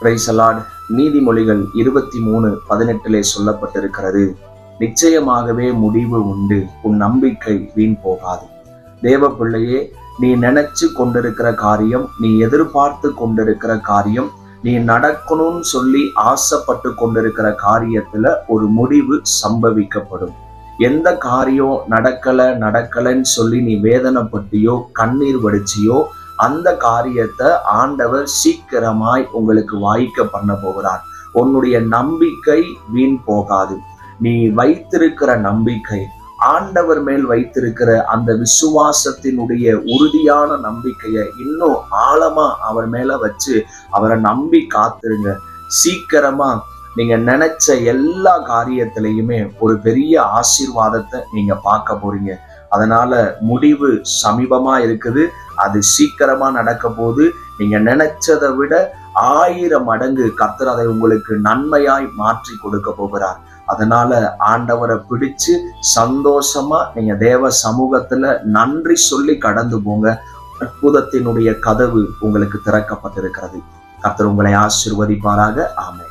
Praise the Lord. நீதிமொழிகள் 23:18 சொல்லப்பட்டிருக்கிறது, நிச்சயமாகவே முடிவு உண்டு, உன் நம்பிக்கை வீண் போகாது. தேவ பிள்ளையே, நீ நினைச்சு கொண்டிருக்கிற காரியம், நீ எதிர்பார்த்து கொண்டிருக்கிற காரியம், நீ நடக்கணும்னு சொல்லி ஆசைப்பட்டு கொண்டிருக்கிற காரியத்துல ஒரு முடிவு சம்பவிக்கப்படும். எந்த காரியம் நடக்கலன்னு சொல்லி நீ வேதனைப்பட்டியோ கண்ணீர் வடிச்சியோ அந்த காரியத்தை ஆண்டவர் சீக்கிரமாய் உங்களுக்கு வாய்க்க பண்ண போகிறார். உன்னுடைய நம்பிக்கை வீண் போகாது. நீ வைத்திருக்கிற நம்பிக்கை, ஆண்டவர் மேல் வைத்திருக்கிற அந்த விசுவாசத்தினுடைய உறுதியான நம்பிக்கையை இன்னும் ஆழமா அவர் மேல வச்சு அவரை நம்பி காத்துருங்க. சீக்கிரமா நீங்க நினைச்ச எல்லா காரியத்திலையுமே ஒரு பெரிய ஆசீர்வாதத்தை நீங்க பார்க்க போறீங்க. அதனால முடிவு சமீபமா இருக்குது. அது சீக்கிரமா நடக்க போது. நீங்க நினைச்சதை விட 1000 மடங்கு கர்த்தர் அதை உங்களுக்கு நன்மையாய் மாற்றி கொடுக்க போகிறார். அதனால ஆண்டவரை பிடிச்சு சந்தோஷமா நீங்க தேவ சமூகத்துல நன்றி சொல்லி கடந்து போங்க. அற்புதத்தினுடைய கதவு உங்களுக்கு திறக்கப்பட்டிருக்கிறது. கர்த்தர் உங்களை ஆசீர்வதிப்பாராக. ஆமென்.